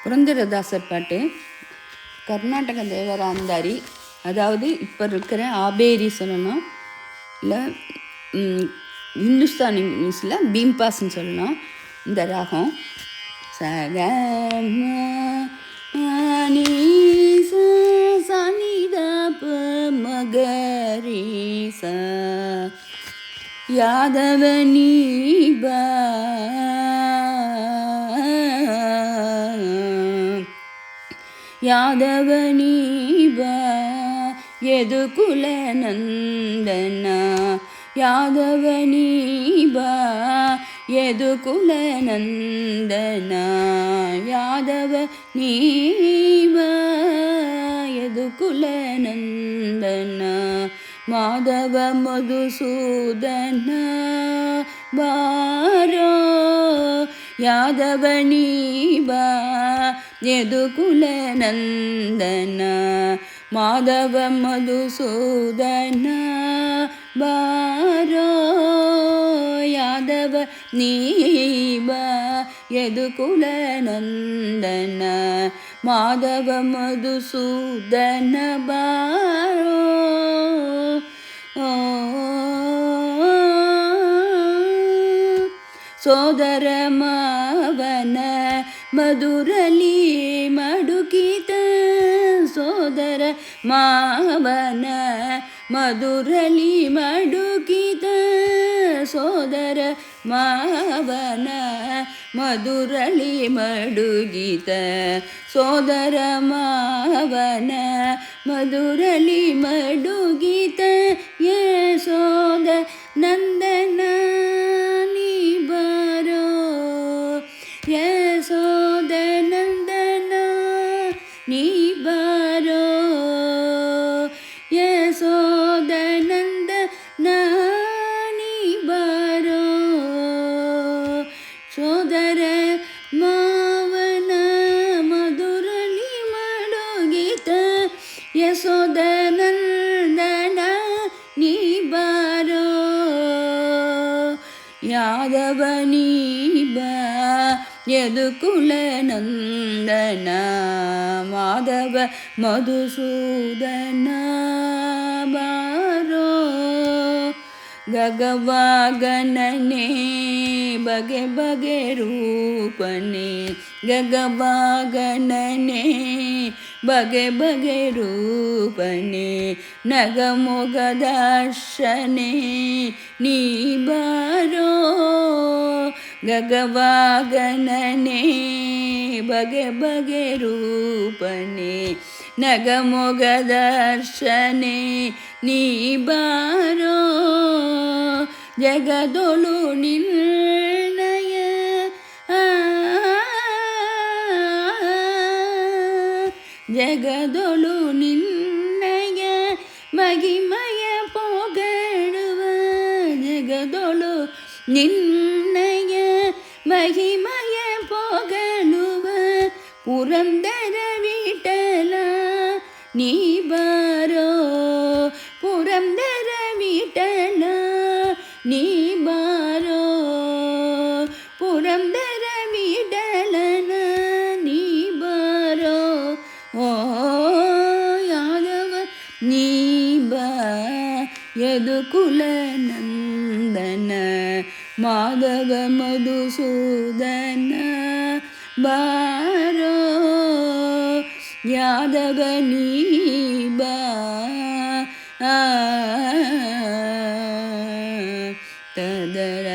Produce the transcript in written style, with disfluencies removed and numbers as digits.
புரந்தரதாசர் பாட்டு. கர்நாடக தேவராந்தாரி, அதாவது இப்போ இருக்கிற ஆபேரி சொல்லலாம், இல்லை ஹிந்துஸ்தானி மியூஸில் பீம்பாஸ்ன்னு சொல்லலாம். இந்த ராகம் சனிதப மகரீச யாதவனீபா யாதவனீபா ಯದುಕುಲ ನಂದನ ಯಾದವನೀಬಾ ಯದುಕುಲ ನಂದನ ಯಾದವನೀಬಾ ಯದುಕುಲ ನಂದನ ಮಾಧವ ಮಧುಸೂದನ ಬಾರೋ ಯಾದವನೀಬಾ ಯದುಕುಲ ನಂದನ ಮಾಧವ ಮಧುಸೂದನ ಬಾರೋ ಯಾದವ ನೀಬಾ ಯದುಕುಲ ನಂದನ ಮಾಧವ ಮಧುಸೂದನ ಬಾರೋ ಸೋದರ ಮಾವನ ಮಧುರಲಿ ಮಡುಕಿತ ಸೋದರ ಮಾವನ ಮಧುರಲಿ ಮಡುಕಿತ ಸೋದರ ಮಾವನ ಮಧುರಲಿ ಮಡುಗಿತ ಸೋದರ ಮಾವನ ಮಧುರಲಿ ಮಡುಗಿತ ಯಶೋದ ನಂದನ ನೀ ಬಾರೋ ಯಶೋದ ನಂದನ ನೀ ಬಾರೋ ಯಶೋದ ನಂದನ ನೀ ಬಾರೋ ಸೋದರ ಮಾವನ ಮಧುರಲಿ ಮಡುಗಿತ ಯಶೋದ ನಂದನ ನೀ ಬಾರೋ ಯಾದವನೀಬಾ ಯದುಕುಲ ನಂದನ ಮಾಧವ ಮಧುಸೂದನ ಬಾರೋ ಗಗವಾಗನನೆ ಬಗೆ ಬಗೆ ರೂಪನೆ ಗಗವಾಗನನೆ ಬಗೆ ಬಗೆ ರೂಪನೆ ನಗಮೊಗದರ್ಶನೆ ನೀ ಬಾರೋ ಗಗವಾಗನನೆ ಬಗೆ ಬಗೆ ರೂಪನೆ ನಗಮೊಗದರ್ಶನೆ ನೀ ಬಾರೋ ಜಗದೊಳು ನಿರ್ಣಯ ಜಗದೊಳು ನಿನ್ನಯ ಮಗಿಮಯ ಪೊಗಡುವ ಜಗದೊಳು ನಿನ್ನಯ ಮಹಿಮಯ ಪೊಗಳುವ ಪುರಂದರ ವಿಠಲ ನೀ ಬಾರೋ ಪುರಂದರ ವಿಠಲ ನೀ ಬಾರೋ ಪುರಂದರ ವಿಠಲನ ನೀ ಬಾರೋ ಓ ಯಾದವ ನೀಬಾ ಯದುಕುಲ ನಂದನ ಮಾಧವ ಮಧುಸೂದನ ಬಾರೋ ಯಾದವ ನೀಬಾ ತದರ